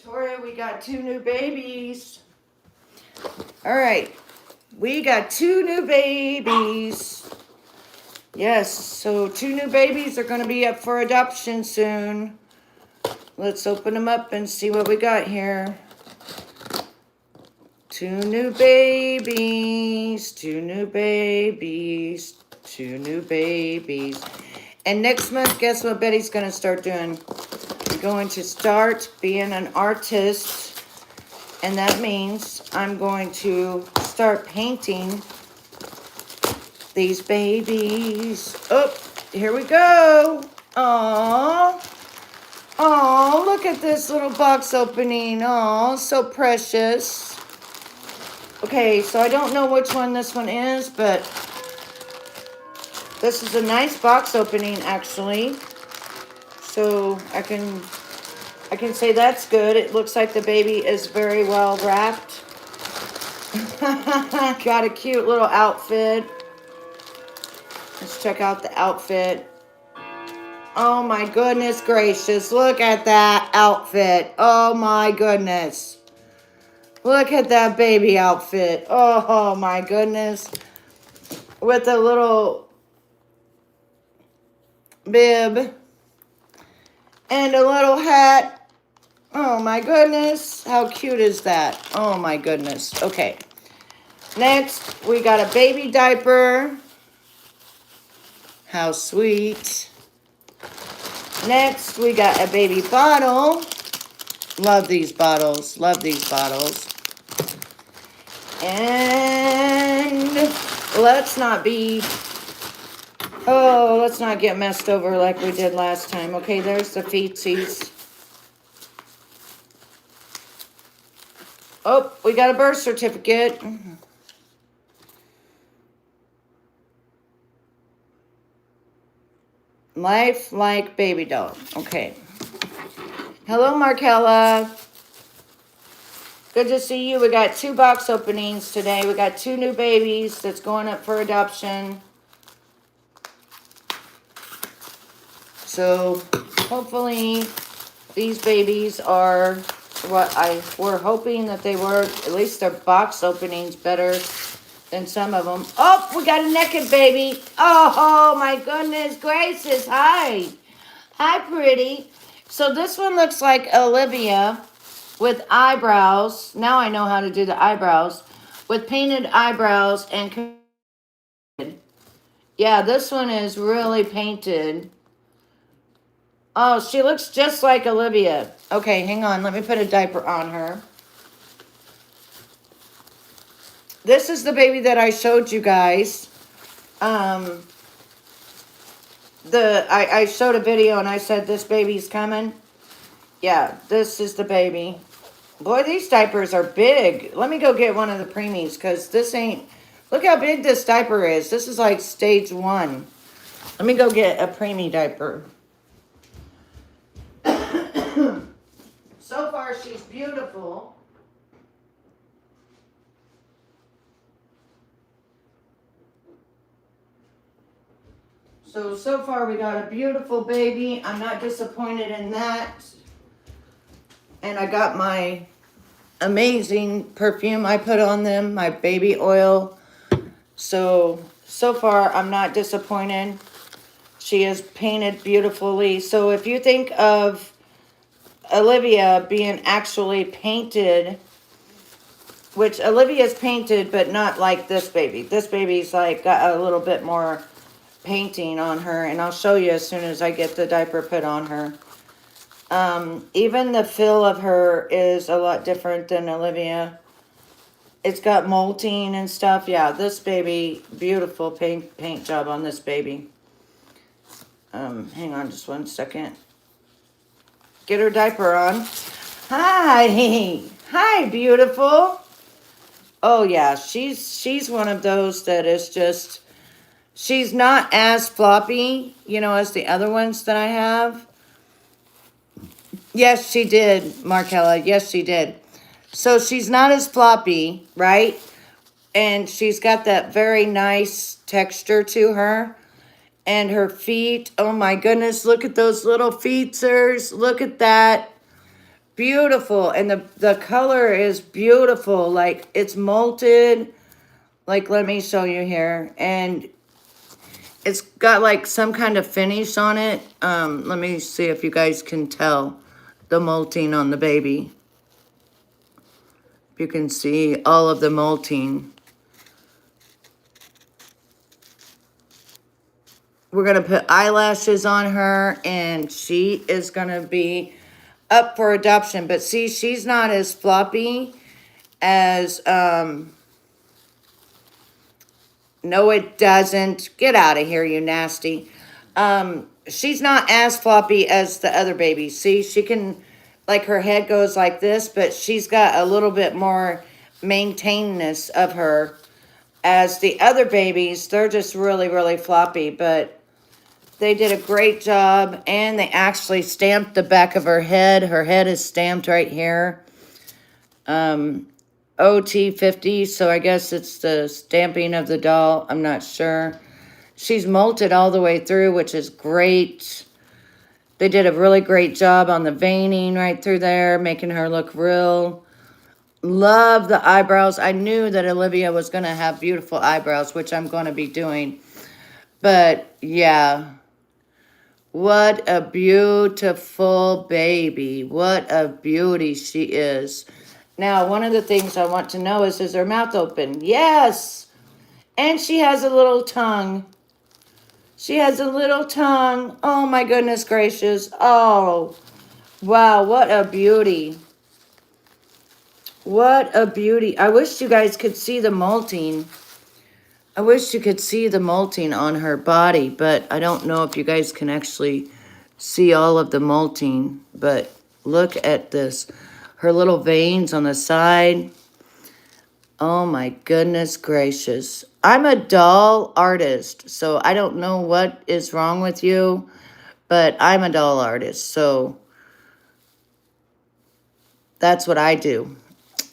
Victoria, we got 2 new babies. All right. We got 2 new babies. Yes, so 2 new babies are going to be up for adoption soon. Let's open them up and see what we got here. 2 new babies, 2 new babies, 2 new babies. And next month, guess what Betty's going to start doing? I'm going to start being an artist. And that means I'm going to start painting these babies. Oh, here we go. Aww. Oh, look at this little box opening. Oh, so precious. Okay, so I don't know which one this one is, but this is a nice box opening, actually. So I can say that's good. It looks like the baby is very well wrapped. Got a cute little outfit. Let's check out the outfit. Oh my goodness gracious. Look at that outfit. Oh my goodness. Look at that baby outfit. Oh my goodness. With a little bib and a little hat. Oh my goodness. How cute is that? Oh my goodness. Okay. Next, we got a baby diaper. How sweet. Next, we got a baby bottle. Love these bottles. Love these bottles. And let's not get messed over like we did last time. Okay, there's the feetsies. Oh, we got a birth certificate. Life like baby doll. Okay. Hello, Markella. Good to see you. We got 2 box openings today. We got 2 new babies that's going up for adoption. So hopefully these babies are what we're hoping that they were. At least their box openings better than some of them. Oh, we got a naked baby. Oh my goodness gracious. Hi. Hi, pretty. So this one looks like Olivia with eyebrows. Now I know how to do the eyebrows. With painted eyebrows and... Yeah, this one is really painted. Oh, she looks just like Olivia. Okay, hang on. Let me put a diaper on her. This is the baby that I showed you guys. I showed a video and I said this baby's coming. Yeah, this is the baby. Boy, these diapers are big. Let me go get one of the preemies because this ain't... Look how big this diaper is. This is like stage 1. Let me go get a preemie diaper. So far, she's beautiful. So far we got a beautiful baby. I'm not disappointed in that. And I got my amazing perfume I put on them, my baby oil. So far I'm not disappointed. She is painted beautifully. So if you think of Olivia being actually painted, which Olivia's painted, but not like this baby. This baby's like got a little bit more painting on her, and I'll show you as soon as I get the diaper put on her. Even the feel of her is a lot different than Olivia. It's got molting and stuff. Yeah, this baby, beautiful paint job on this baby. Hang on just one second. Get her diaper on. Hi. Hi, beautiful. Oh, yeah, she's one of those that is just... She's not as floppy, as the other ones that I have. Yes, she did, Markella. Yes, she did. So she's not as floppy, right? And she's got that very nice texture to her. And her feet, oh my goodness, look at those little feeters. Look at that. Beautiful. And the color is beautiful. Like, it's molted. Like, let me show you here. And it's got like some kind of finish on it. Let me see if you guys can tell the molting on the baby. You can see all of the molting. We're going to put eyelashes on her, and she is going to be up for adoption. But see, she's not as floppy as, no, it doesn't. Get out of here, you nasty. She's not as floppy as the other babies. See, she can, like, her head goes like this, but she's got a little bit more maintainedness of her. As the other babies, they're just really, really floppy, but they did a great job, and they actually stamped the back of her head. Her head is stamped right here. OT50, so I guess it's the stamping of the doll. I'm not sure. She's molted all the way through, which is great. They did a really great job on the veining right through there, making her look real. Love the eyebrows. I knew that Olivia was going to have beautiful eyebrows, which I'm going to be doing. But, yeah. What a beautiful baby. What a beauty she is. Now, one of the things I want to know is her mouth open? Yes. And she has a little tongue. She has a little tongue. Oh, my goodness gracious. Oh, wow. What a beauty. What a beauty. I wish you guys could see the molting. I wish you could see the molting on her body, but I don't know if you guys can actually see all of the molting. But look at this. Her little veins on the side. Oh my goodness gracious. I'm a doll artist, so I don't know what is wrong with you, but I'm a doll artist, so that's what I do.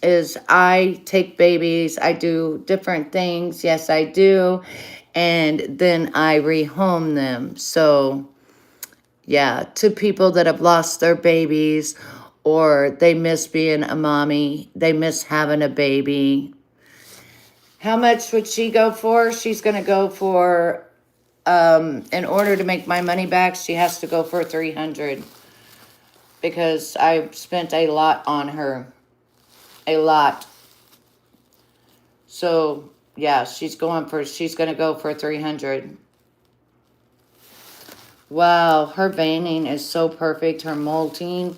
Is I take babies, I do different things, yes I do, and then I rehome them. So yeah, to people that have lost their babies, or they miss being a mommy, they miss having a baby. How much would she go for? She's going to go for, in order to make my money back, she has to go for $300. Because I spent a lot on her. A lot. So, yeah, she's going to go for $300. Wow, her veining is so perfect. Her molting.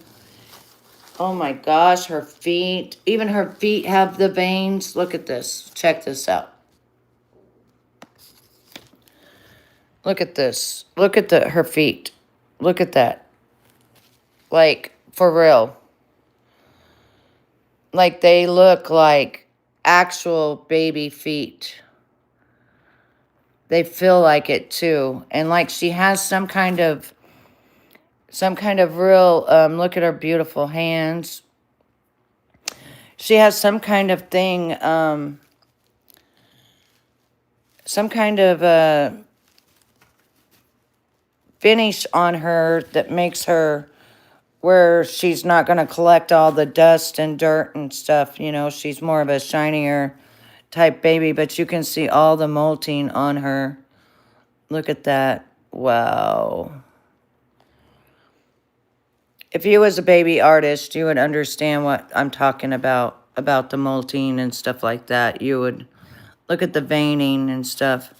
Oh my gosh, her feet. Even her feet have the veins. Look at this. Check this out. Look at this. Look at her feet. Look at that. Like, for real. Like, they look like actual baby feet. They feel like it, too. And, like, she has some kind of real, look at her beautiful hands. She has some kind of thing, some kind of finish on her that makes her where she's not going to collect all the dust and dirt and stuff. You know, she's more of a shinier type baby, but you can see all the molting on her. Look at that. Wow. If you was a baby artist, you would understand what I'm talking about the molting and stuff like that. You would look at the veining and stuff.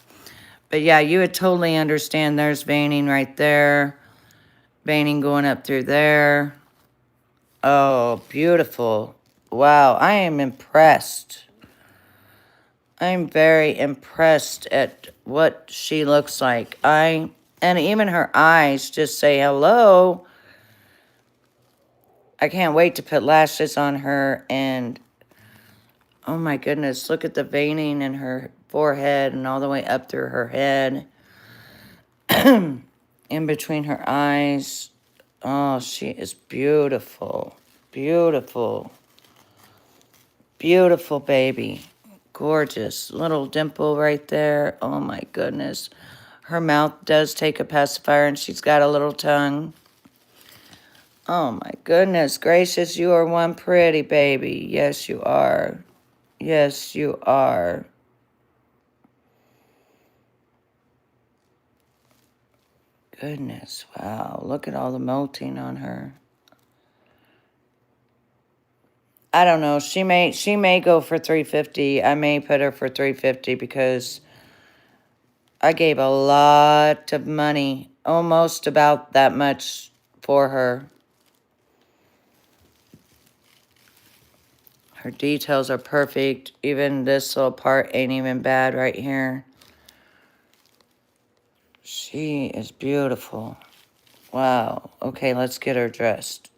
But yeah, you would totally understand. There's veining right there. Veining going up through there. Oh, beautiful. Wow, I am impressed. I'm very impressed at what she looks like. And even her eyes just say hello. I can't wait to put lashes on her. And oh my goodness, look at the veining in her forehead and all the way up through her head. In between her eyes. Oh, she is beautiful. Beautiful. Beautiful baby. Gorgeous. Little dimple right there. Oh my goodness. Her mouth does take a pacifier, and she's got a little tongue. Oh my goodness gracious, you are one pretty baby. Yes, you are. Yes, you are. Goodness, wow. Look at all the molting on her. I don't know. She may go for 350. I may put her for 350 because I gave a lot of money, almost about that much for her. Her details are perfect. Even this little part ain't even bad right here. She is beautiful. Wow. Okay, let's get her dressed.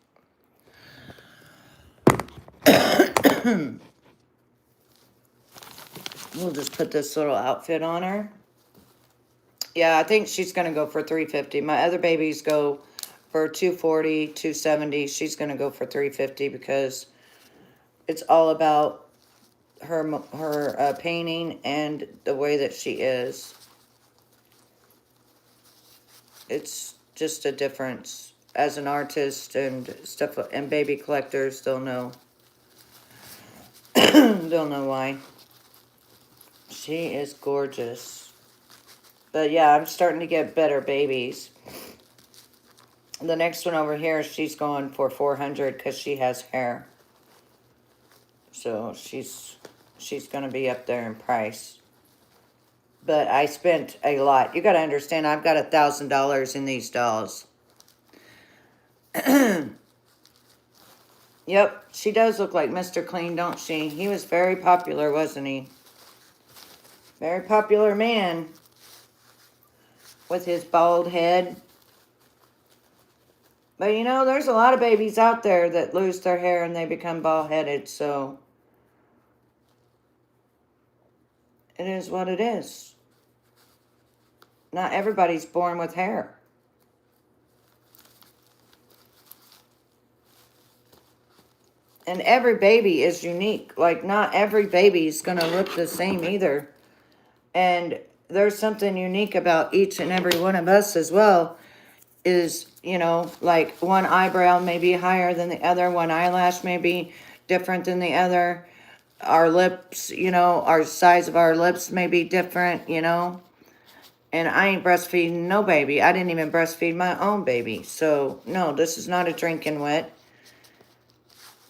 We'll just put this little outfit on her. Yeah, I think she's going to go for 350. My other babies go for 240, 270. She's going to go for 350 because it's all about her painting and the way that she is. It's just a difference as an artist and stuff, and baby collectors, they'll know. They'll know why. She is gorgeous. But yeah, I'm starting to get better babies. The next one over here, she's going for 400 because she has hair. So she's going to be up there in price. But I spent a lot. You got to understand, I've got $1,000 in these dolls. Yep, she does look like Mr. Clean, don't she? He was very popular, wasn't he? Very popular man with his bald head. But you know, there's a lot of babies out there that lose their hair and they become bald-headed, so it is what it is. Not everybody's born with hair. And every baby is unique. Like, not every baby is going to look the same either. And there's something unique about each and every one of us as well. Is, you know, like one eyebrow may be higher than the other. One eyelash may be different than the other. Our lips, you know, our size of our lips may be different, you know. And I ain't breastfeeding no baby. I didn't even breastfeed my own baby. So, no, this is not a drinking wet.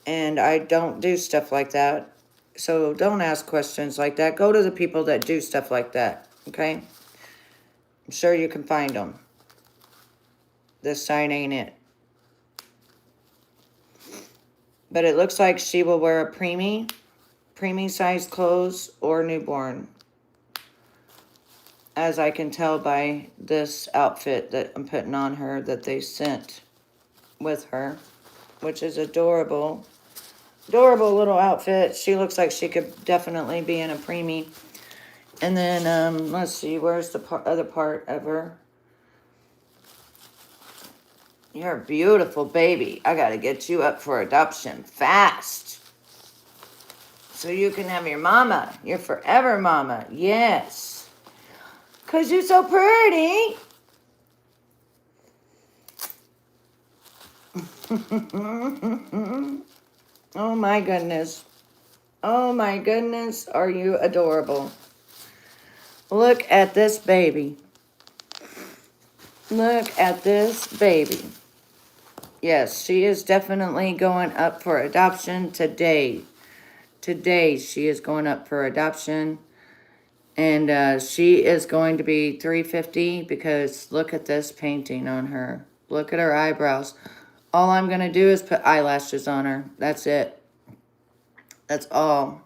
And I don't do stuff like that. So don't ask questions like that. Go to the people that do stuff like that, okay? I'm sure you can find them. This side ain't it. But it looks like she will wear a preemie size clothes or newborn. As I can tell by this outfit that I'm putting on her that they sent with her, which is adorable. Adorable little outfit. She looks like she could definitely be in a preemie. And then, let's see, where's the other part of her? You're a beautiful baby. I gotta get you up for adoption fast. So you can have your mama. Your forever mama. Yes. 'Cause you're so pretty. Oh my goodness. Oh my goodness, are you adorable. Look at this baby. Look at this baby. Yes, she is definitely going up for adoption today. Today she is going up for adoption. And she is going to be 350 because look at this painting on her. Look at her eyebrows. All I'm going to do is put eyelashes on her. That's it. That's all.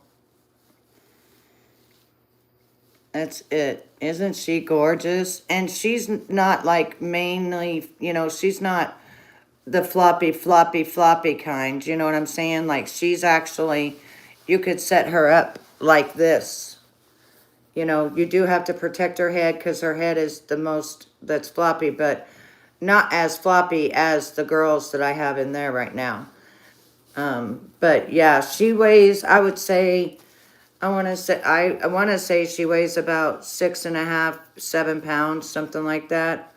That's it. Isn't she gorgeous? And she's not like mainly, you know, she's not the floppy kind. You know what I'm saying? Like she's actually, you could set her up like this. You know, you do have to protect her head because her head is the most that's floppy, but not as floppy as the girls that I have in there right now. But yeah, she weighs, I would say, I want to say she weighs about 6.5, 7 pounds, something like that.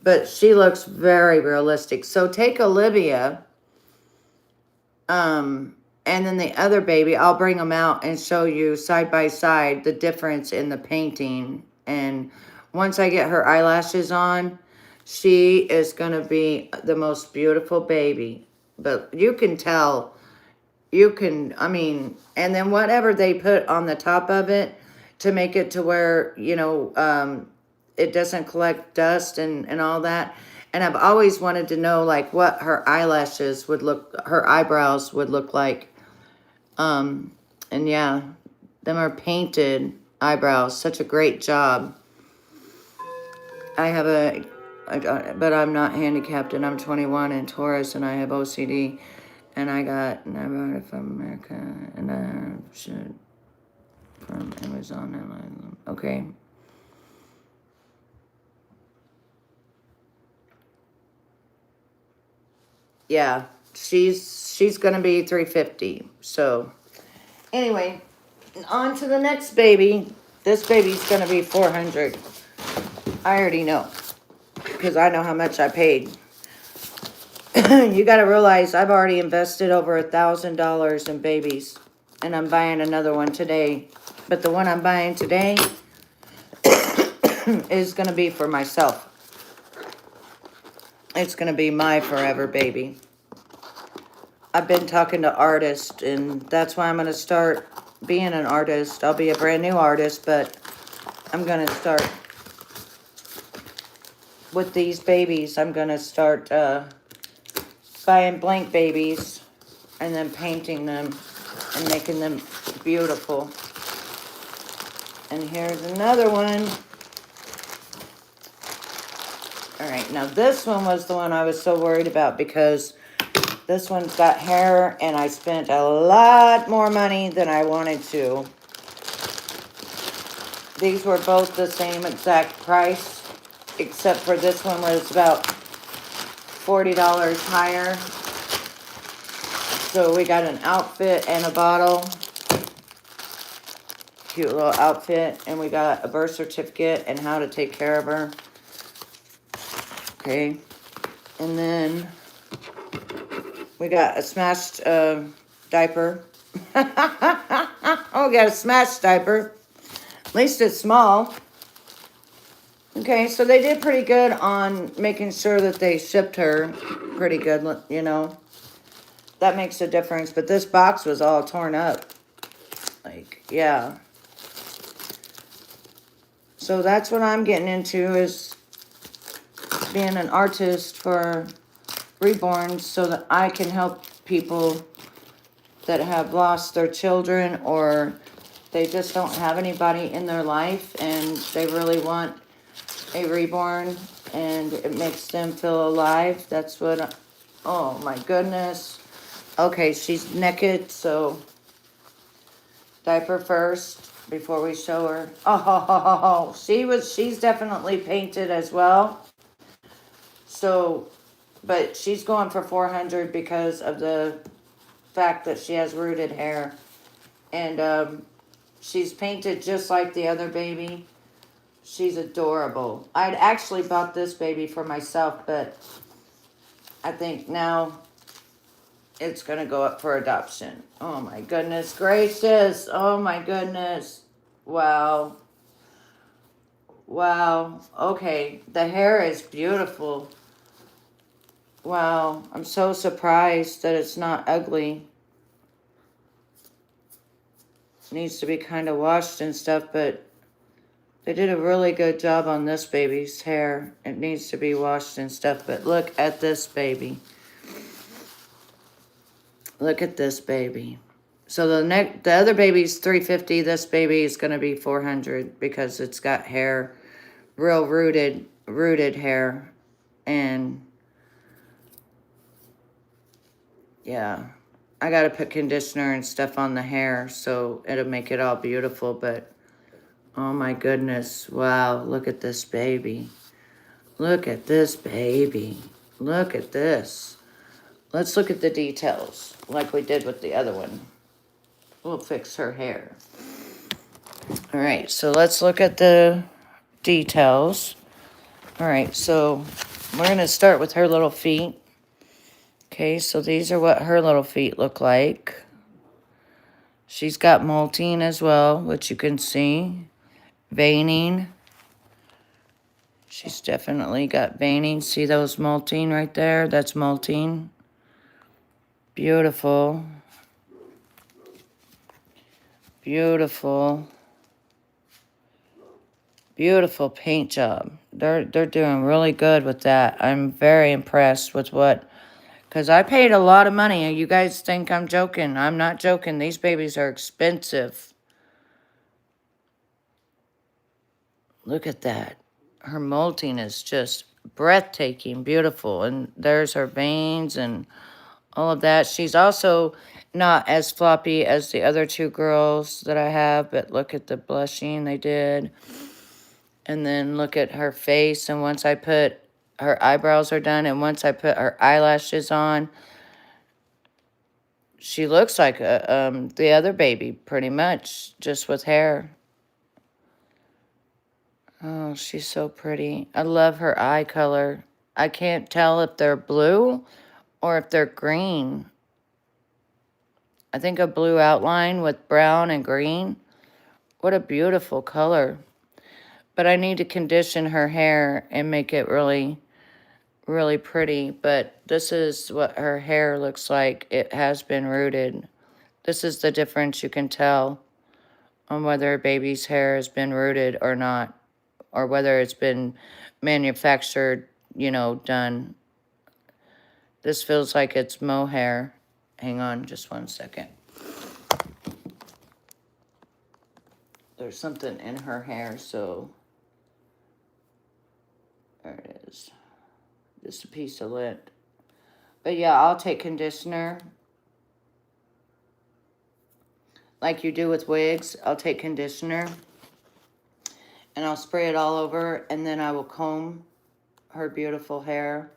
But she looks very realistic. So take Olivia, and then the other baby, I'll bring them out and show you side by side the difference in the painting. And once I get her eyelashes on, she is going to be the most beautiful baby. But you can tell, I mean, and then whatever they put on the top of it to make it to where, it doesn't collect dust and all that. And I've always wanted to know, like, what her eyebrows would look like. And yeah, them are painted eyebrows. Such a great job. I have but I'm not handicapped, and I'm 21 and Taurus, and I have OCD. And I bought it from America, and I should from Amazon. Okay. Yeah, she's gonna be 350. So anyway, on to the next baby. This baby's gonna be 400. I already know, because I know how much I paid. You got to realize I've already invested over $1,000 in babies, and I'm buying another one today. But the one I'm buying today is going to be for myself. It's going to be my forever baby. I've been talking to artists, and that's why I'm going to start being an artist. I'll be a brand new artist, but I'm going to start with these babies. I'm going to start buying blank babies and then painting them and making them beautiful. And here's another one. All right, now this one was the one I was so worried about, because this one's got hair, and I spent a lot more money than I wanted to. These were both the same exact price, except for this one was about $40 higher. So we got an outfit and a bottle. Cute little outfit. And we got a birth certificate and how to take care of her. Okay. And then we got a smashed diaper. Oh, we got a smashed diaper. At least it's small. Okay, so they did pretty good on making sure that they shipped her pretty good, you know. That makes a difference. But this box was all torn up. Like, yeah. So that's what I'm getting into, is being an artist for reborns, so that I can help people that have lost their children, or they just don't have anybody in their life and they really want a reborn, and it makes them feel alive. That's what, oh my goodness. Okay, she's naked, so diaper first before we show her. Oh, she's definitely painted as well. So, but she's going for 400 because of the fact that she has rooted hair. And she's painted just like the other baby. She's adorable. I'd actually bought this baby for myself, but I think now it's going to go up for adoption. Oh my goodness gracious. Oh my goodness. Wow. Wow. Okay. The hair is beautiful. Wow. I'm so surprised that it's not ugly. It needs to be kind of washed and stuff, but they did a really good job on this baby's hair. It needs to be washed and stuff, but look at this baby. Look at this baby. So the other baby's $350. This baby is going to be $400 because it's got hair, real rooted hair, and yeah, I got to put conditioner and stuff on the hair so it'll make it all beautiful. But oh my goodness, wow! Look at this baby. Look at this baby. Look at this. Let's look at the details like we did with the other one. We'll fix her hair. All right, so let's look at the details. All right, so We're going to start with her little feet. Okay, so these are what her little feet look like. She's got molting as well, which you can see. Veining. She's definitely got veining. See those molting right there? That's molting. Beautiful. Beautiful. Beautiful paint job. They're doing really good with that. I'm very impressed with what, because I paid a lot of money. You guys think I'm joking. I'm not joking. These babies are expensive. Look at that. Her molting is just breathtaking, beautiful. And there's her veins and all of that. She's also not as floppy as the other two girls that I have, but look at the blushing they did. And then look at her face. And once I put her eyebrows are done, and once I put her eyelashes on, she looks like the other baby pretty much, just with hair. Oh, she's so pretty. I love her eye color. I can't tell if they're blue or if they're green. I think a blue outline with brown and green. What a beautiful color. But I need to condition her hair and make it really, really pretty. But this is what her hair looks like. It has been rooted. This is the difference you can tell on whether a baby's hair has been rooted or not, or whether it's been manufactured, done. This feels like it's mohair. Hang on just one second. There's something in her hair, so there it is. Just a piece of lint. But yeah, I'll take conditioner. Like you do with wigs, I'll take conditioner. And I'll spray it all over, and then I will comb her beautiful hair.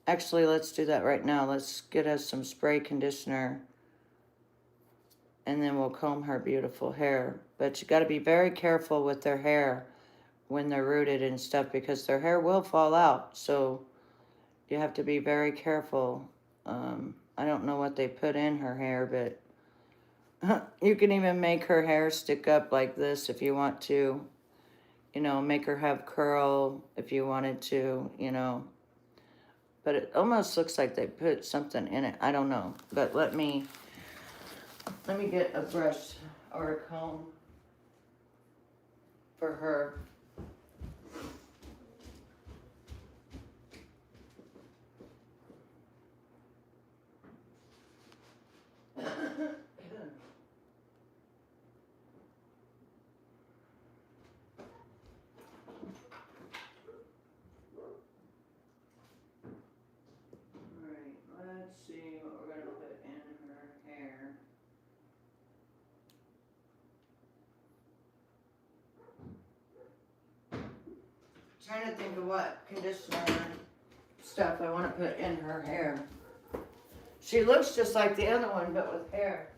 Actually, let's do that right now. Let's get us some spray conditioner. And then we'll comb her beautiful hair. But you got to be very careful with their hair when they're rooted and stuff, because their hair will fall out. So you have to be very careful. I don't know what they put in her hair, but you can even make her hair stick up like this if you want to. Make her have curl if you wanted to, But it almost looks like they put something in it. I don't know. But let me get a brush or a comb for her. Let's see what we're going to put in her hair. Trying to think of what conditioner stuff I want to put in her hair. She looks just like the other one, but with hair.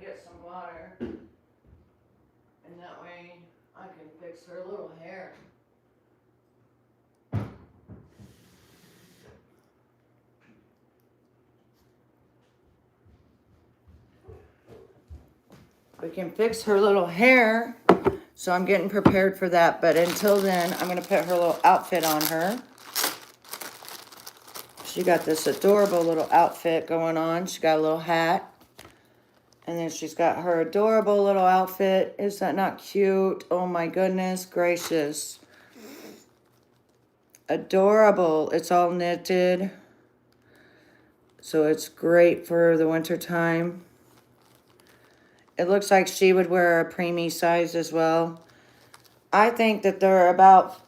Get some water, and that way I can fix her little hair. We can fix her little hair, so I'm getting prepared for that. But until then, I'm going to put her little outfit on her. She got this adorable little outfit going on. She got a little hat. And then she's got her adorable little outfit. Is that not cute? Oh my goodness gracious. Adorable. It's all knitted. So it's great for the winter time. It looks like she would wear a preemie size as well. I think that they're about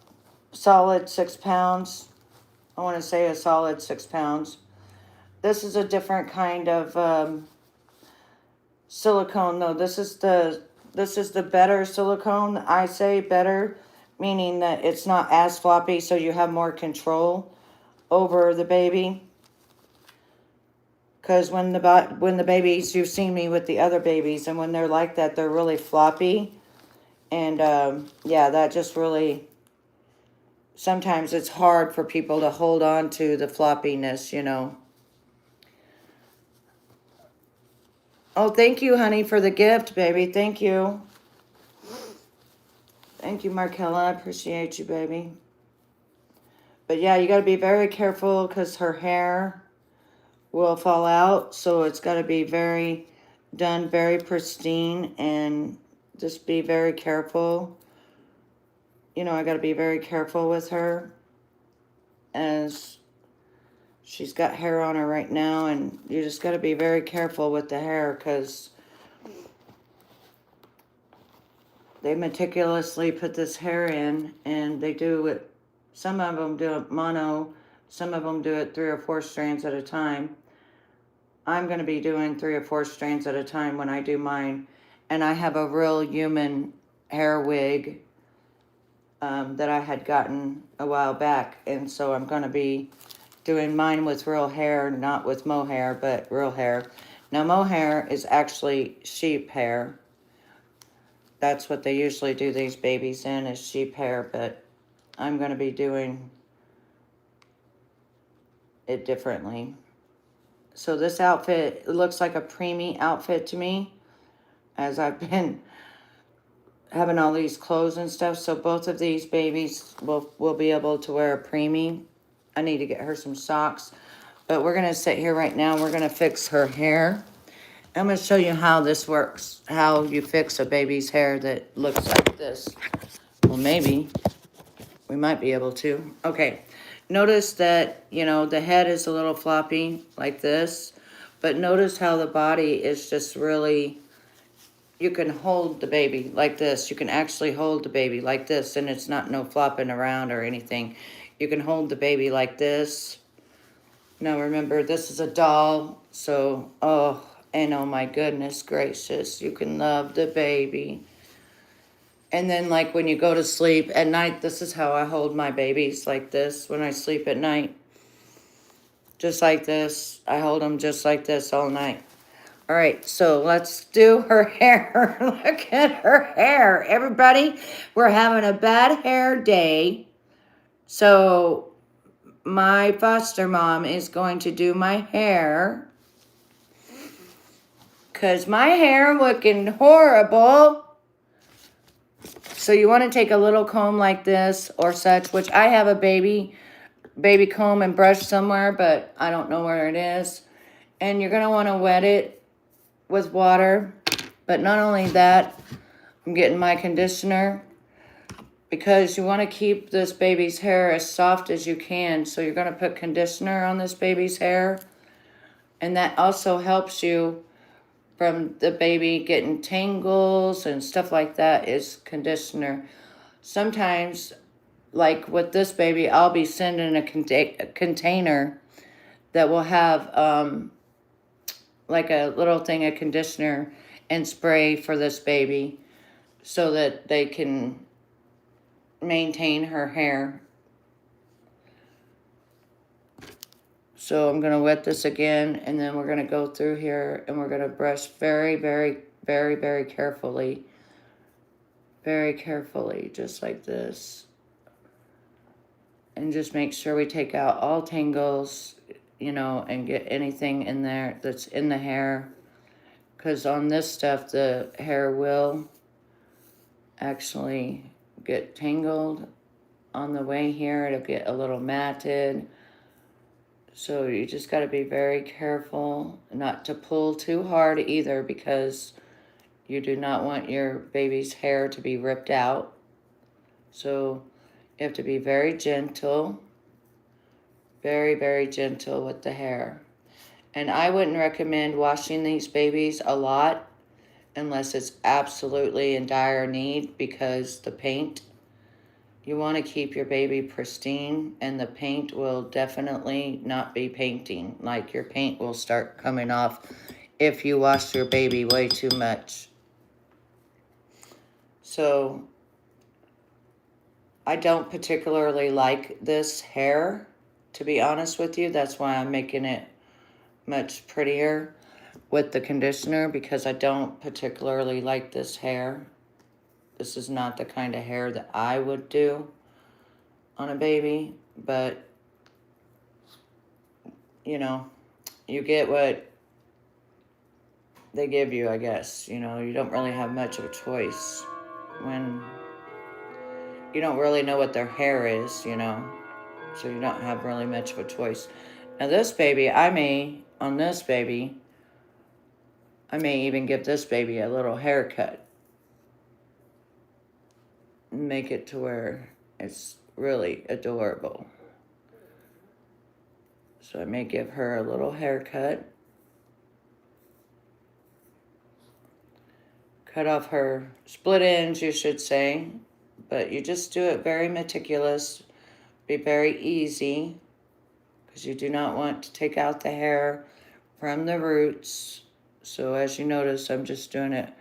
solid 6 pounds. I want to say a solid 6 pounds. This is a different kind of silicone though. This is the better silicone. I say better, meaning that it's not as floppy, so you have more control over the baby. Because when the babies, you've seen me with the other babies, and when they're like that, they're really floppy. And yeah, that just really, sometimes it's hard for people to hold on to the floppiness, you know. Oh, thank you, honey, for the gift, baby. Thank you. Thank you, Markella. I appreciate you, baby. But yeah, you got to be very careful because her hair will fall out. So it's got to be done very pristine, and just be very careful. You know, I got to be very careful with her as she's got hair on her right now, and you just got to be very careful with the hair because they meticulously put this hair in, and they do it. Some of them do it mono, some of them do it 3 or 4 strands at a time. I'm going to be doing 3 or 4 strands at a time when I do mine. And I have a real human hair wig that I had gotten a while back. And so I'm going to be doing mine with real hair, not with mohair, but real hair. Now, mohair is actually sheep hair. That's what they usually do these babies in, is sheep hair. But I'm going to be doing it differently. So this outfit, it looks like a preemie outfit to me, as I've been having all these clothes and stuff. So both of these babies will be able to wear a preemie. I need to get her some socks. But we're going to sit here right now. We're going to fix her hair. I'm going to show you how this works. How you fix a baby's hair that looks like this. Well, maybe we might be able to. Okay. Notice that, you know, the head is a little floppy like this. But notice how the body is just really... You can hold the baby like this. You can actually hold the baby like this, and it's not no flopping around or anything. You can hold the baby like this. Now remember, this is a doll, so, oh, and oh my goodness gracious, you can love the baby. And then like when you go to sleep at night, this is how I hold my babies, like this, when I sleep at night. Just like this. I hold them just like this all night. All right, so let's do her hair. Look at her hair. Everybody, we're having a bad hair day. So my foster mom is going to do my hair. Because my hair looking horrible. So you want to take a little comb like this or such, which I have a baby comb and brush somewhere, but I don't know where it is. And you're going to want to wet it with water. But not only that, I'm getting my conditioner, because you want to keep this baby's hair as soft as you can. So you're going to put conditioner on this baby's hair, and that also helps you from the baby getting tangles and stuff like that, is conditioner. Sometimes, like with this baby, I'll be sending a container that will have like a little thing of conditioner and spray for this baby, so that they can maintain her hair. So I'm going to wet this again, and then we're going to go through here, and we're going to brush very, very, very, very carefully. Very carefully, just like this. And just make sure we take out all tangles, you know, and get anything in there that's in the hair. Because on this stuff, the hair will actually get tangled on the way here. It'll get a little matted. So you just got to be very careful not to pull too hard either, because you do not want your baby's hair to be ripped out. So you have to be very gentle, very, very gentle with the hair. And I wouldn't recommend washing these babies a lot unless it's absolutely in dire need, because the paint, you want to keep your baby pristine, and the paint will definitely not be painting. Like, your paint will start coming off if you wash your baby way too much. So I don't particularly like this hair, to be honest with you. That's why I'm making it much prettier with the conditioner, because I don't particularly like this hair. This is not the kind of hair that I would do on a baby, but you know, you get what they give you, I guess. You know, you don't really have much of a choice when you don't really know what their hair is, you know, so you don't have really much of a choice. Now this baby, on this baby, I may even give this baby a little haircut. Make it to where it's really adorable. So I may give her a little haircut. Cut off her split ends, you should say. But you just do it very meticulous. Be very easy, because you do not want to take out the hair from the roots. So as you notice, I'm just doing it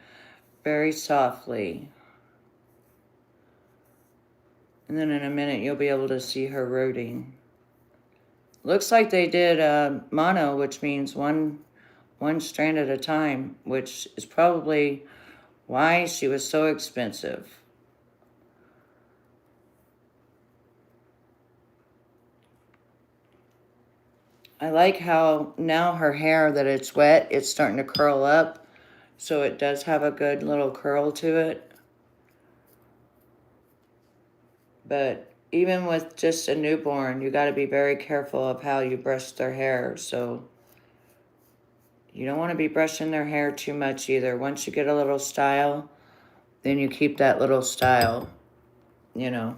very softly. And then in a minute, you'll be able to see her rooting. Looks like they did mono, which means one strand at a time, which is probably why she was so expensive. I like how now her hair, that it's wet, it's starting to curl up. So it does have a good little curl to it. But even with just a newborn, you got to be very careful of how you brush their hair. So you don't want to be brushing their hair too much either. Once you get a little style, then you keep that little style, you know.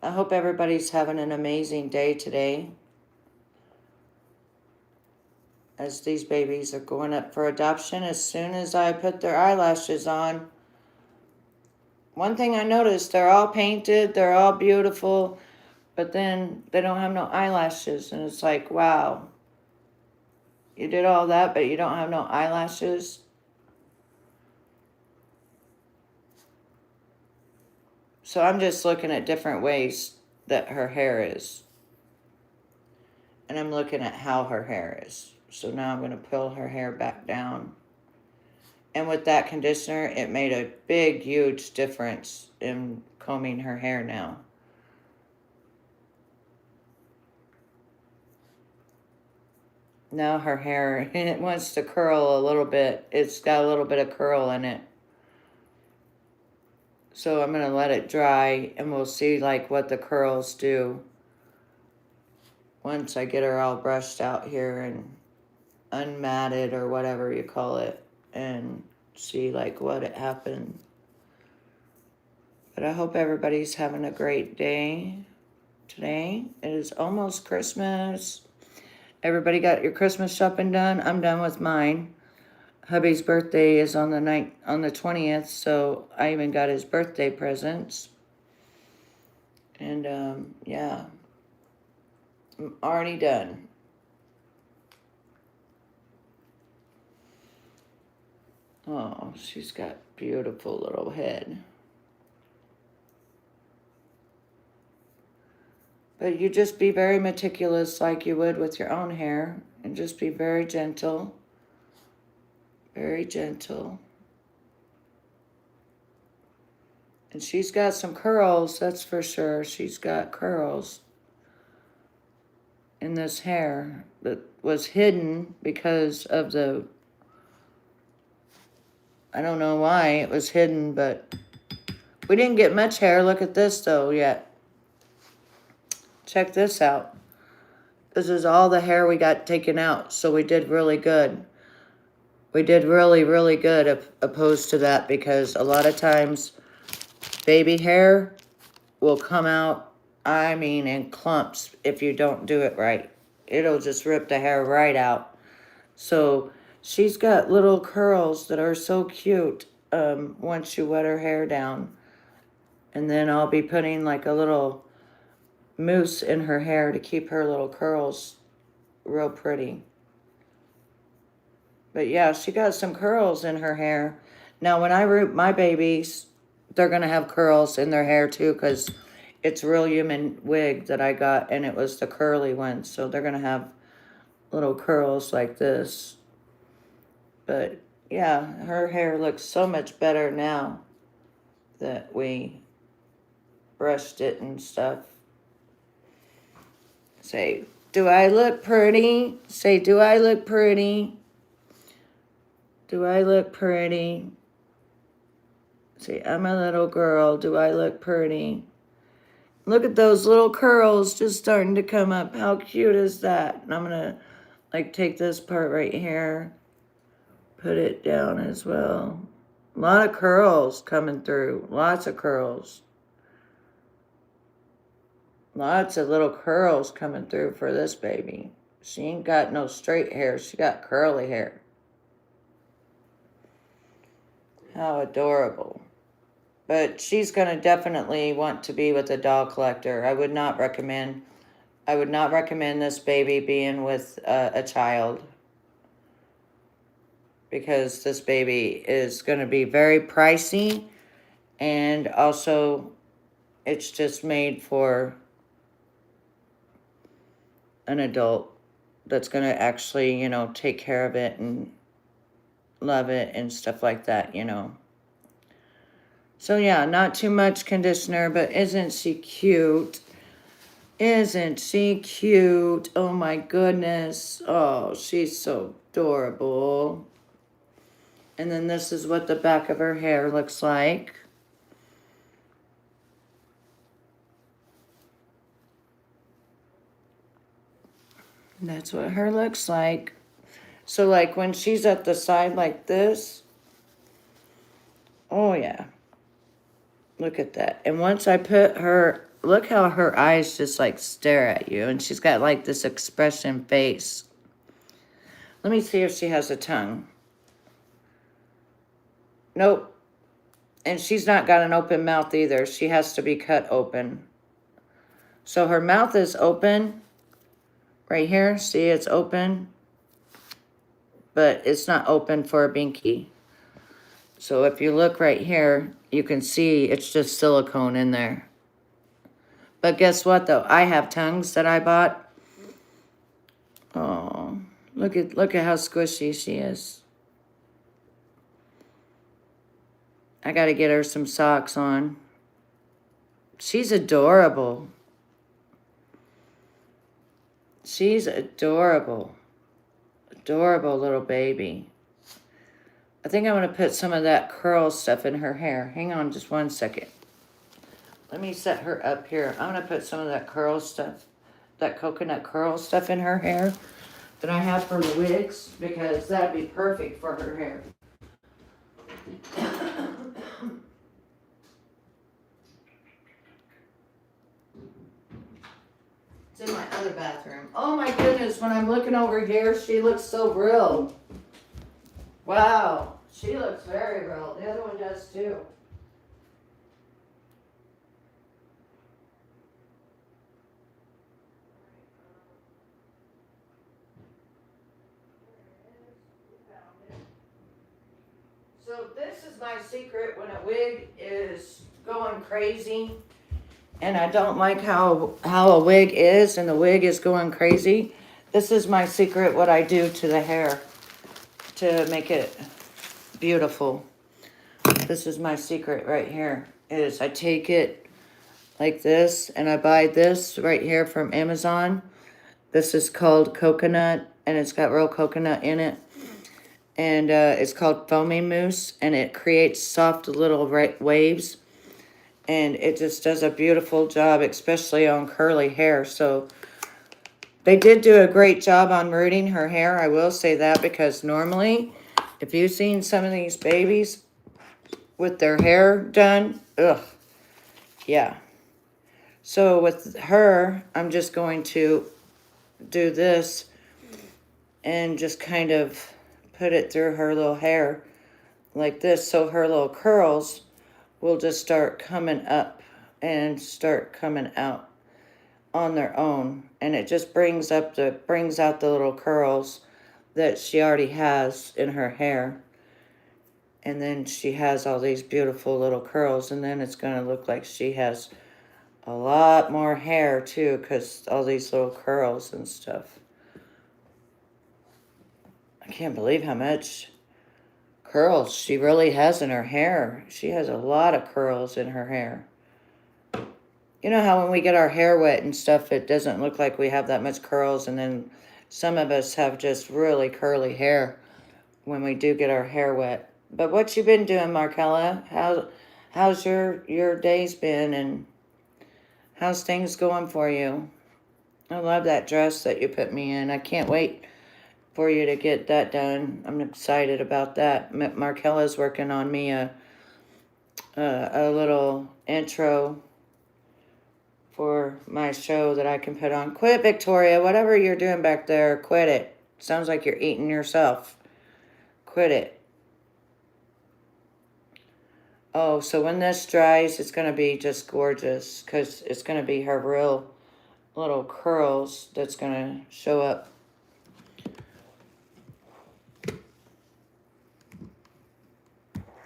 I hope everybody's having an amazing day today, as these babies are going up for adoption. As soon as I put their eyelashes on, one thing I noticed, they're all painted, they're all beautiful, but then they don't have no eyelashes. And it's like, wow, you did all that, but you don't have no eyelashes. So I'm just looking at different ways that her hair is. And I'm looking at how her hair is. So now I'm going to pull her hair back down. And with that conditioner, it made a big, huge difference in combing her hair now. Now her hair, it wants to curl a little bit. It's got a little bit of curl in it. So I'm going to let it dry, and we'll see like what the curls do once I get her all brushed out here and unmatted, or whatever you call it, and see like what it happened. But I hope everybody's having a great day today. It is almost Christmas. Everybody got your Christmas shopping done? I'm done with mine. Hubby's birthday is on the 20th, so I even got his birthday presents. And yeah, I'm already done. Oh, she's got beautiful little head. But you just be very meticulous like you would with your own hair, and just be very gentle. Very gentle. And she's got some curls, that's for sure. She's got curls in this hair that was hidden because of the, I don't know why it was hidden, but we didn't get much hair. Look at this though yet. Check this out. This is all the hair we got taken out, so we did really good. We did really, really good opposed to that, because a lot of times baby hair will come out, I mean, in clumps if you don't do it right. it'll just rip the hair right out. So she's got little curls that are so cute once you wet her hair down. And then I'll be putting like a little mousse in her hair to keep her little curls real pretty. But yeah, she got some curls in her hair. Now, when I root my babies, they're going to have curls in their hair too, because it's a real human wig that I got, and it was the curly one. So they're going to have little curls like this. But yeah, her hair looks so much better now that we brushed it and stuff. Say, do I look pretty? Say, do I look pretty? Do I look pretty? Say, I'm a little girl. Do I look pretty? Look at those little curls just starting to come up. How cute is that? And I'm going to like take this part right here, put it down as well. A lot of curls coming through. Lots of curls. Lots of little curls coming through for this baby. She ain't got no straight hair. She got curly hair. How adorable. But she's going to definitely want to be with a doll collector. I would not recommend this baby being with a child, because this baby is going to be very pricey, and also it's just made for an adult that's going to actually, you know, take care of it and love it and stuff like that, you know. So yeah, not too much conditioner, but isn't she cute? Isn't she cute? Oh my goodness. Oh, she's so adorable. And then this is what the back of her hair looks like. And that's what her looks like. So like when she's at the side like this, oh yeah. Look at that. And once I put her, look how her eyes just like stare at you. And she's got like this expression face. Let me see if she has a tongue. Nope. And she's not got an open mouth either. She has to be cut open. So her mouth is open. Right here, see, it's open. But it's not open for a binky. So if you look right here, you can see it's just silicone in there. But guess what though? I have tongues that I bought. Oh, look at how squishy she is. I got to get her some socks on. She's adorable. She's adorable. Adorable little baby. I think I'm going to put some of that curl stuff in her hair. Hang on just one second. Let me set her up here. I'm going to put some of that curl stuff, that coconut curl stuff in her hair that I have for the wigs, because that'd be perfect for her hair. It's in my other bathroom. Oh my goodness, when I'm looking over here, she looks so real. Wow, she looks very real. The other one does too. So this is my secret when a wig is going crazy and I don't like how a wig is and the wig is going crazy. This is my secret, what I do to the hair to make it beautiful. This is my secret right here, is I take it like this and I buy this right here from Amazon. This is called coconut and it's got real coconut in it. And it's called foaming mousse, and it creates soft little waves, and it just does a beautiful job, especially on curly hair. So they did do a great job on rooting her hair, I will say that, because normally if you've seen some of these babies with their hair done, ugh, yeah. So with her, I'm just going to do this and just kind of put it through her little hair like this, so her little curls will just start coming up and start coming out on their own, and it just brings out the little curls that she already has in her hair. And then she has all these beautiful little curls, and then it's going to look like she has a lot more hair too, because all these little curls and stuff. I can't believe how much curls she really has in her hair. She has a lot of curls in her hair. You know how when we get our hair wet and stuff, it doesn't look like we have that much curls, and then some of us have just really curly hair when we do get our hair wet. But what you been doing, Markella? How's your days been, and how's things going for you? I love that dress that you put me in. I can't wait for you to get that done. I'm excited about that. Markella's working on me a little intro for my show that I can put on. Quit, Victoria. Whatever you're doing back there, quit it. Sounds like you're eating yourself. Quit it. Oh, so when this dries, it's going to be just gorgeous, because it's going to be her real little curls that's going to show up.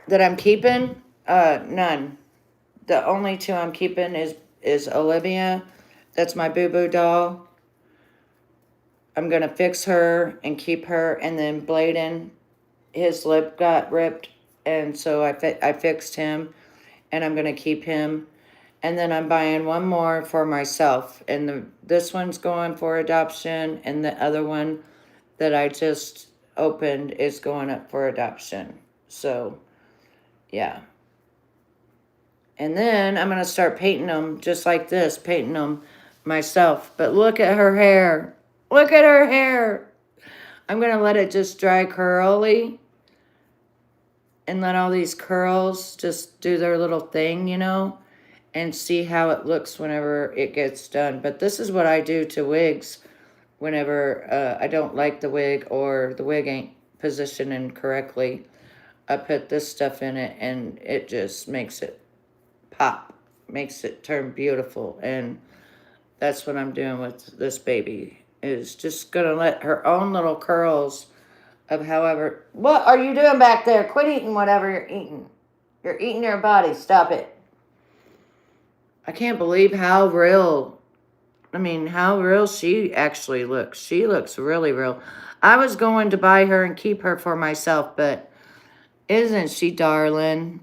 That I'm keeping? None. The only two I'm keeping is Olivia. That's my boo-boo doll. I'm going to fix her and keep her. And then Bladen, his lip got ripped, and so I fixed him, and I'm going to keep him. And then I'm buying one more for myself. And this one's going for adoption, and the other one that I just opened is going up for adoption. So, yeah. And then I'm going to start painting them just like this, painting them myself. But look at her hair. Look at her hair. I'm going to let it just dry curly and let all these curls just do their little thing, you know, and see how it looks whenever it gets done. But this is what I do to wigs whenever I don't like the wig or the wig ain't positioning correctly. I put this stuff in it, and it just makes it pop, makes it turn beautiful. And that's what I'm doing with this baby, is just gonna let her own little curls of however. What are you doing back there? Quit eating whatever you're eating. You're eating your body. Stop it. I can't believe how real she actually looks. She looks really real. I was going to buy her and keep her for myself, but isn't she darling?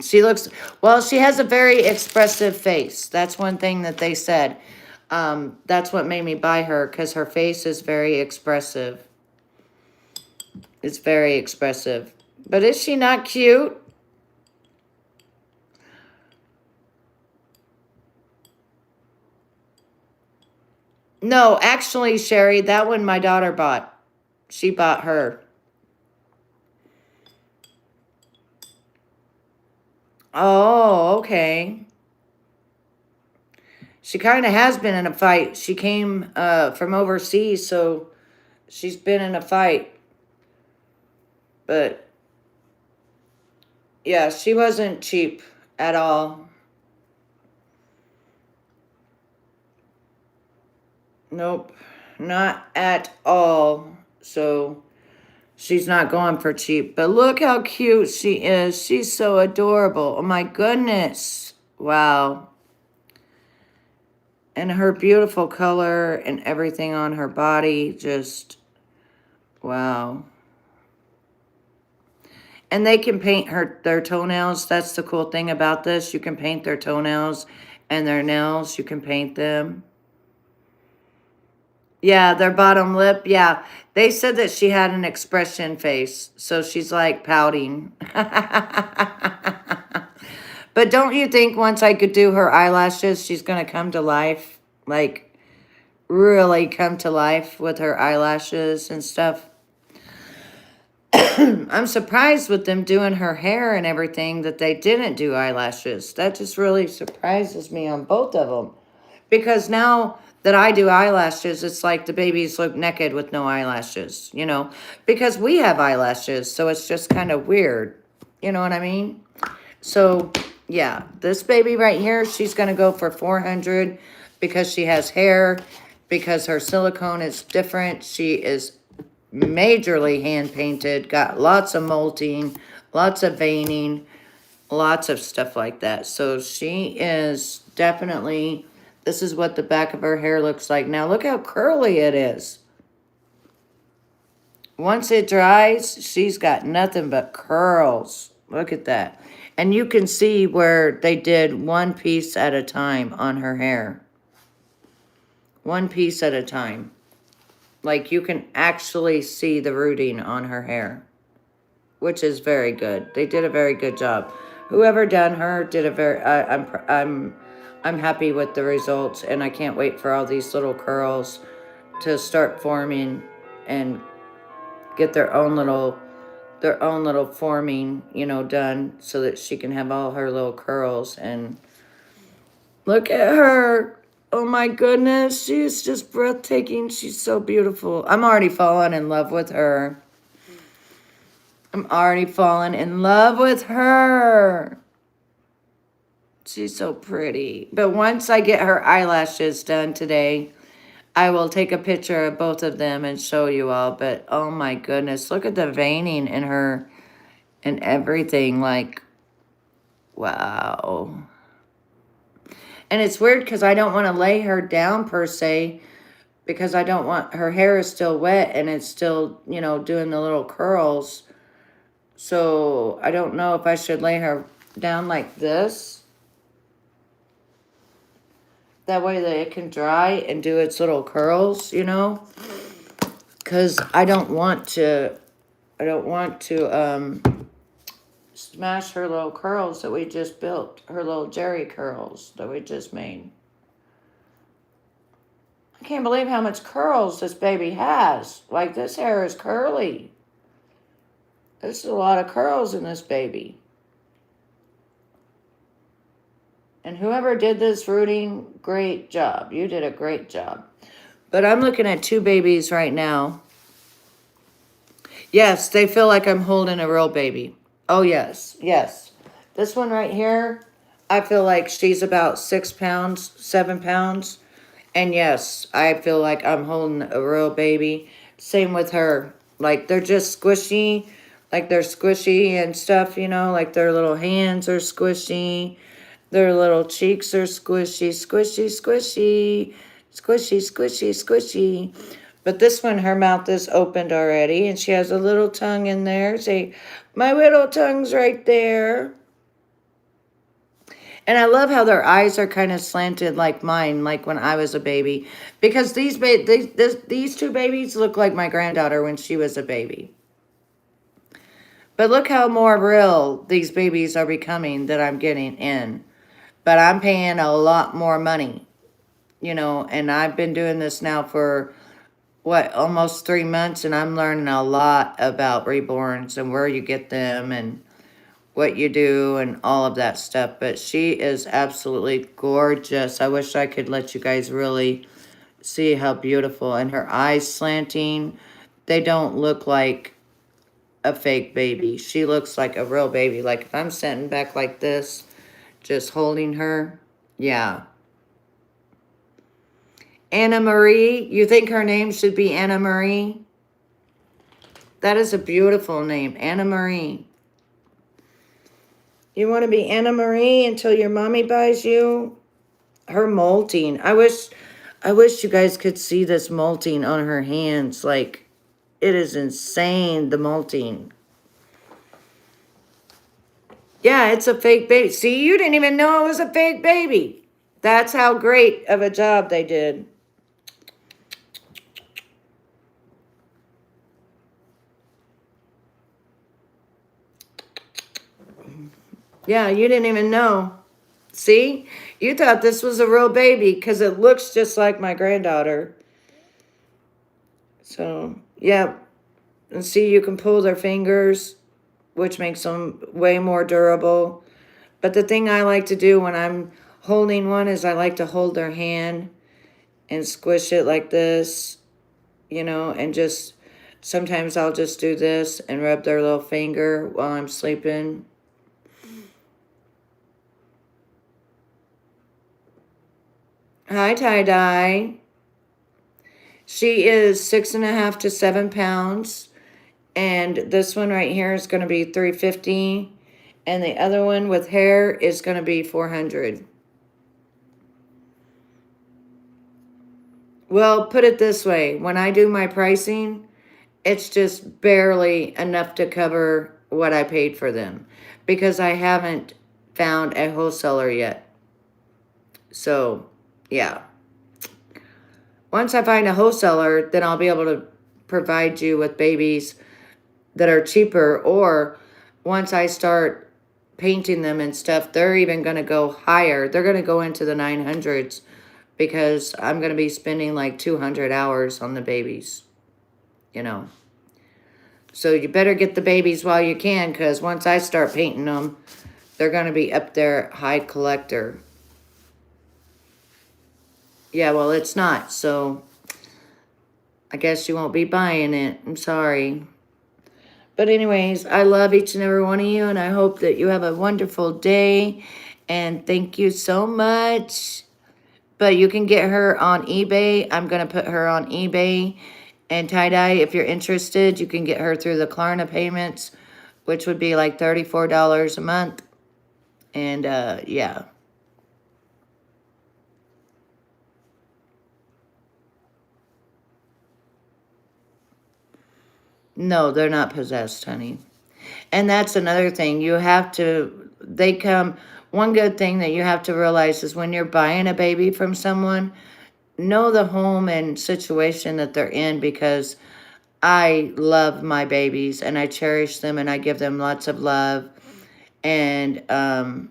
She looks, well, she has a very expressive face. That's one thing that they said. That's what made me buy her, because her face is very expressive. It's very expressive. But is she not cute? No, actually, Sherry, that one my daughter bought. She bought her. Oh, okay. She kind of has been in a fight. She came from overseas, so she's been in a fight. But, yeah, she wasn't cheap at all. Nope, not at all. So she's not going for cheap. But look how cute she is. She's so adorable. Oh, my goodness. Wow. And her beautiful color and everything on her body, just, wow. And they can paint their toenails. That's the cool thing about this. You can paint their toenails and their nails. You can paint them. Yeah, their bottom lip. Yeah, they said that she had an expression face. So she's like pouting. But don't you think once I could do her eyelashes, she's going to come to life? Like, really come to life with her eyelashes and stuff. I'm surprised with them doing her hair and everything that they didn't do eyelashes. That just really surprises me on both of them. Because now that I do eyelashes, it's like the babies look naked with no eyelashes, you know, because we have eyelashes, so it's just kind of weird. You know what I mean? So, yeah, this baby right here, she's going to go for 400 because she has hair, because her silicone is different. She is majorly hand painted, got lots of molting, lots of veining, lots of stuff like that. So she is definitely, this is what the back of her hair looks like. Now look how curly it is. Once it dries, she's got nothing but curls. Look at that. And you can see where they did one piece at a time on her hair. One piece at a time. Like you can actually see the rooting on her hair, which is very good. They did a very good job. Whoever done her did a very. I'm happy with the results, and I can't wait for all these little curls to start forming and get their own little forming, you know, done so that she can have all her little curls. And look at her. Oh my goodness, she's just breathtaking. She's so beautiful. I'm already falling in love with her. I'm already falling in love with her. She's so pretty. But once I get her eyelashes done today, I will take a picture of both of them and show you all. But oh my goodness, look at the veining in her and everything. Like, wow. And it's weird because I don't want to lay her down per se, because I don't want, her hair is still wet and it's still, you know, doing the little curls. So I don't know if I should lay her down like this. That way that it can dry and do its little curls, you know. Because I don't want to smash her little curls that we just built. Her little Jerry curls that we just made. I can't believe how much curls this baby has. Like, this hair is curly. There's a lot of curls in this baby. And whoever did this rooting, great job. You did a great job. But I'm looking at two babies right now. Yes, they feel like I'm holding a real baby. Oh, yes, yes. This one right here, I feel like she's about 6 pounds, 7 pounds. And yes, I feel like I'm holding a real baby. Same with her. Like, they're just squishy. Like, they're squishy and stuff, you know. Like, their little hands are squishy. Their little cheeks are squishy, squishy, squishy. Squishy, squishy, squishy. But this one, her mouth is opened already. And she has a little tongue in there. See, my little tongue's right there. And I love how their eyes are kind of slanted like mine, like when I was a baby. Because these two babies look like my granddaughter when she was a baby. But look how more real these babies are becoming that I'm getting in. But I'm paying a lot more money, you know. And I've been doing this now for, what, almost 3 months. And I'm learning a lot about reborns and where you get them and what you do and all of that stuff. But she is absolutely gorgeous. I wish I could let you guys really see how beautiful. And her eyes slanting, they don't look like a fake baby. She looks like a real baby. Like, if I'm sitting back like this, just holding her, yeah. Anna Marie, you think her name should be Anna Marie? That is a beautiful name, Anna Marie. You want to be Anna Marie until your mommy buys you? Her molting. I wish you guys could see this molting on her hands. Like, it is insane, the molting. Yeah, it's a fake baby. See, you didn't even know it was a fake baby. That's how great of a job they did. Yeah, you didn't even know. See? You thought this was a real baby because it looks just like my granddaughter. So, yeah. And see, you can pull their fingers, which makes them way more durable. But the thing I like to do when I'm holding one is I like to hold their hand and squish it like this, you know, and just sometimes I'll just do this and rub their little finger while I'm sleeping. Hi, Tie-Dye. She is 6.5 to 7 pounds. And this one right here is going to be $350. And the other one with hair is going to be $400. Well, put it this way. When I do my pricing, it's just barely enough to cover what I paid for them. Because I haven't found a wholesaler yet. So, yeah. Once I find a wholesaler, then I'll be able to provide you with babies that are cheaper. Or once I start painting them and stuff, they're even going to go higher. They're going to go into the 900s because I'm going to be spending like 200 hours on the babies, you know. So you better get the babies while you can, because once I start painting them, they're going to be up there high collector. Yeah, well, it's not, so I guess you won't be buying it. I'm sorry. But anyways, I love each and every one of you, and I hope that you have a wonderful day. And thank you so much. But you can get her on eBay. I'm going to put her on eBay. And Tie-Dye, if you're interested, you can get her through the Klarna payments, which would be like $34 a month. And, yeah. No, they're not possessed, honey. And that's another thing. You have to, one good thing that you have to realize is when you're buying a baby from someone, know the home and situation that they're in, because I love my babies and I cherish them and I give them lots of love. And, oh,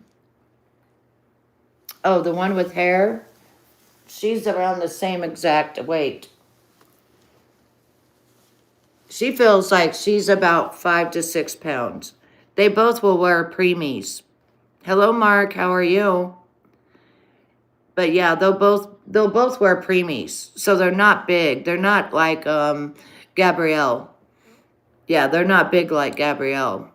the one with hair, she's around the same exact weight. She feels like she's about 5 to 6 pounds. They both will wear preemies. Hello, Mark. How are you? But yeah, they'll both wear preemies. So they're not big. They're not like Gabrielle. Yeah, they're not big like Gabrielle.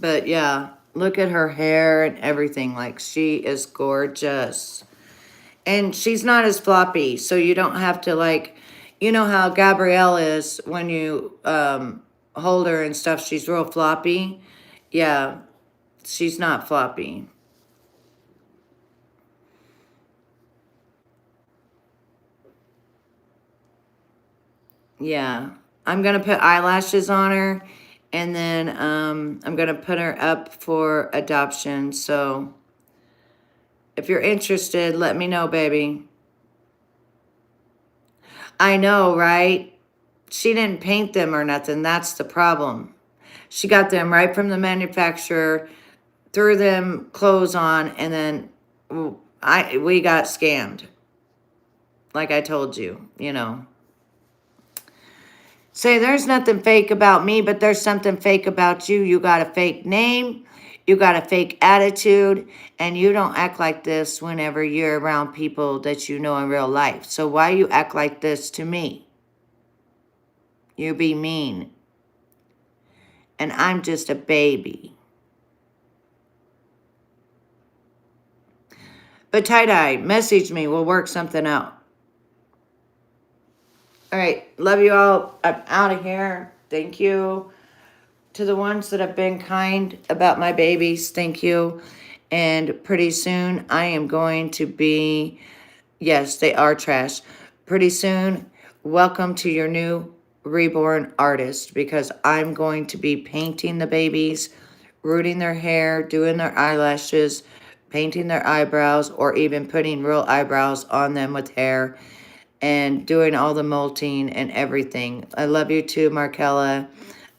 But yeah, look at her hair and everything. Like, she is gorgeous. And she's not as floppy, so you don't have to, like, you know how Gabrielle is when you hold her and stuff. She's real floppy. Yeah, she's not floppy. Yeah, I'm going to put eyelashes on her, and then I'm going to put her up for adoption. So if you're interested, let me know, baby. I know, right? She didn't paint them or nothing. That's the problem. She got them right from the manufacturer, threw them clothes on, and then we got scammed. Like I told you, you know. Say, there's nothing fake about me, but there's something fake about you. You got a fake name, you got a fake attitude, and you don't act like this whenever you're around people that you know in real life. So why you act like this to me? You be mean. And I'm just a baby. But Tie-Dye, message me. We'll work something out. All right. Love you all. I'm out of here. Thank you. To the ones that have been kind about my babies, thank you. And pretty soon I am going to be, yes, they are trash. Pretty soon, welcome to your new reborn artist, because I'm going to be painting the babies, rooting their hair, doing their eyelashes, painting their eyebrows, or even putting real eyebrows on them with hair, and doing all the molting and everything. I love you too, Markella.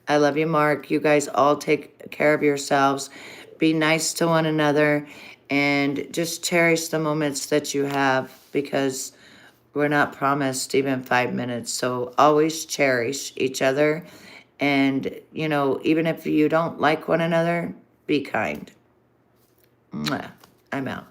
I love you, Mark. You guys all take care of yourselves. Be nice to one another, and just cherish the moments that you have, because we're not promised even 5 minutes. So always cherish each other. And, you know, even if you don't like one another, be kind. Mwah. I'm out.